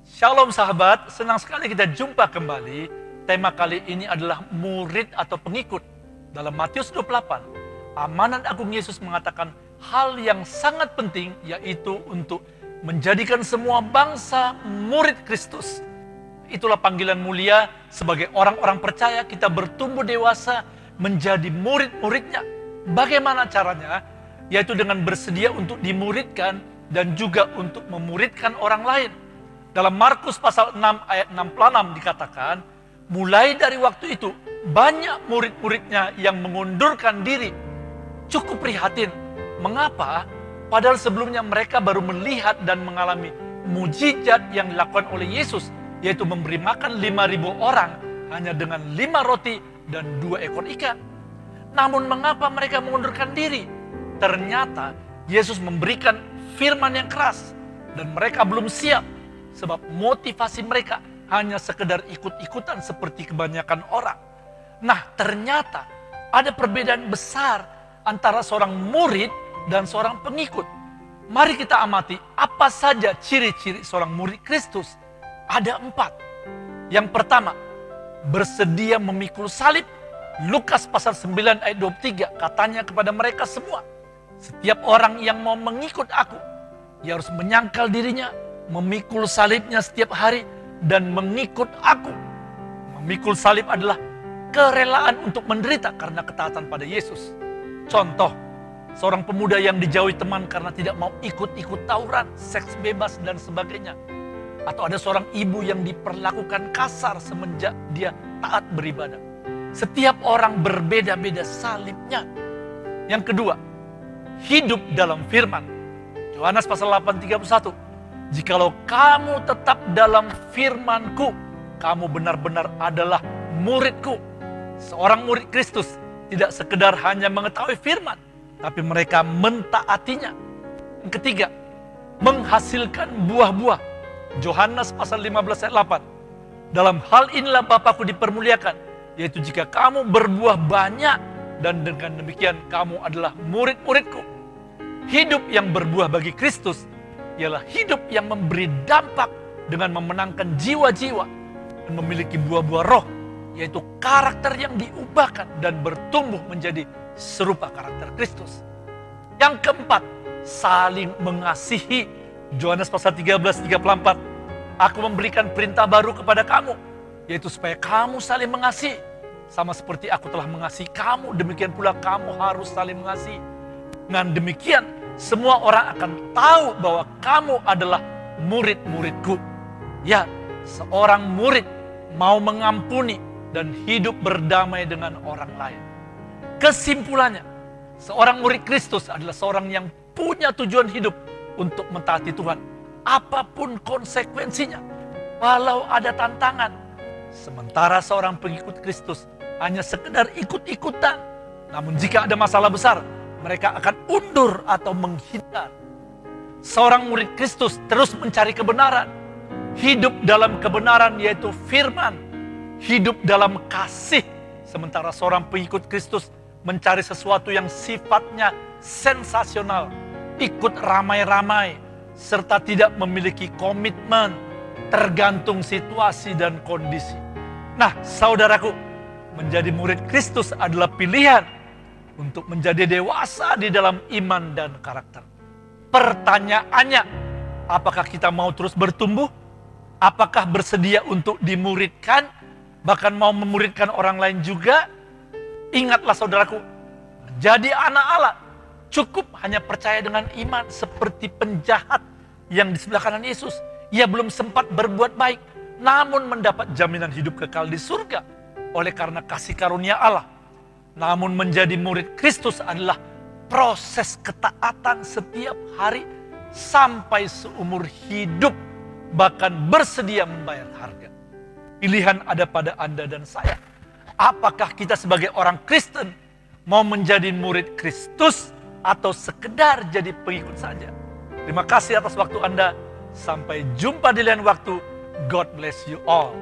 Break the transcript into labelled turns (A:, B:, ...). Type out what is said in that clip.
A: Shalom sahabat, senang sekali kita jumpa kembali. Tema kali ini adalah murid atau pengikut. Dalam Matius 28, amanat agung Yesus mengatakan hal yang sangat penting, yaitu untuk menjadikan semua bangsa murid Kristus. Itulah panggilan mulia sebagai orang-orang percaya, kita bertumbuh dewasa menjadi murid-muridnya. Bagaimana caranya? Yaitu dengan bersedia untuk dimuridkan dan juga untuk memuridkan orang lain. Dalam Markus pasal 6 ayat 66 dikatakan, mulai dari waktu itu banyak murid-muridnya yang mengundurkan diri. Cukup prihatin. Mengapa? Padahal sebelumnya mereka baru melihat dan mengalami mujizat yang dilakukan oleh Yesus, yaitu memberi makan 5.000 orang hanya dengan 5 roti dan 2 ekor ikan. Namun mengapa mereka mengundurkan diri? Ternyata Yesus memberikan firman yang keras dan mereka belum siap, sebab motivasi mereka hanya sekedar ikut-ikutan seperti kebanyakan orang. Nah, ternyata ada perbedaan besar antara seorang murid dan seorang pengikut. Mari kita amati apa saja ciri-ciri seorang murid Kristus. Ada 4. Yang pertama, bersedia memikul salib. Lukas pasal 9 ayat 23 katanya kepada mereka semua, setiap orang yang mau mengikut aku, ia harus menyangkal dirinya, memikul salibnya setiap hari, dan mengikut aku. Memikul salib adalah kerelaan untuk menderita karena ketaatan pada Yesus. Contoh, seorang pemuda yang dijauhi teman karena tidak mau ikut-ikut tawuran, seks bebas, dan sebagainya. Atau ada seorang ibu yang diperlakukan kasar semenjak dia taat beribadah. Setiap orang berbeda-beda salibnya. Yang kedua, hidup dalam firman. Yohanes pasal 8:31. Jikalau kamu tetap dalam firman-Ku, kamu benar-benar adalah murid-Ku. Seorang murid Kristus tidak sekedar hanya mengetahui firman, tapi mereka mentaatinya. Yang ketiga, menghasilkan buah-buah. Yohanes pasal 15 ayat 8. Dalam hal inilah Bapa-Ku dipermuliakan, yaitu jika kamu berbuah banyak, dan dengan demikian kamu adalah murid-murid-Ku. Hidup yang berbuah bagi Kristus ialah hidup yang memberi dampak dengan memenangkan jiwa-jiwa dan memiliki buah-buah roh, yaitu karakter yang diubahkan dan bertumbuh menjadi serupa karakter Kristus. Yang keempat, saling mengasihi. Yohanes pasal 13:34. Aku memberikan perintah baru kepada kamu, yaitu supaya kamu saling mengasihi. Sama seperti aku telah mengasihi kamu, demikian pula kamu harus saling mengasihi. Dengan demikian, semua orang akan tahu bahwa kamu adalah murid-murid-Ku. Ya, seorang murid mau mengampuni dan hidup berdamai dengan orang lain. Kesimpulannya, seorang murid Kristus adalah seorang yang punya tujuan hidup untuk mentaati Tuhan, apapun konsekuensinya, walau ada tantangan. Sementara seorang pengikut Kristus hanya sekedar ikut-ikutan. Namun jika ada masalah besar, mereka akan undur atau menghindar. Seorang murid Kristus terus mencari kebenaran. Hidup dalam kebenaran yaitu firman. Hidup dalam kasih. Sementara seorang pengikut Kristus mencari sesuatu yang sifatnya sensasional. Ikut ramai-ramai. Serta tidak memiliki komitmen. Tergantung situasi dan kondisi. Nah, saudaraku, menjadi murid Kristus adalah pilihan untuk menjadi dewasa di dalam iman dan karakter. Pertanyaannya, apakah kita mau terus bertumbuh? Apakah bersedia untuk dimuridkan? Bahkan mau memuridkan orang lain juga? Ingatlah saudaraku, menjadi anak Allah cukup hanya percaya dengan iman seperti penjahat yang di sebelah kanan Yesus. Ia belum sempat berbuat baik, namun mendapat jaminan hidup kekal di surga oleh karena kasih karunia Allah. Namun menjadi murid Kristus adalah proses ketaatan setiap hari sampai seumur hidup, bahkan bersedia membayar harga. Pilihan ada pada Anda dan saya. Apakah kita sebagai orang Kristen mau menjadi murid Kristus atau sekedar jadi pengikut saja? Terima kasih atas waktu Anda. Sampai jumpa di lain waktu. God bless you all.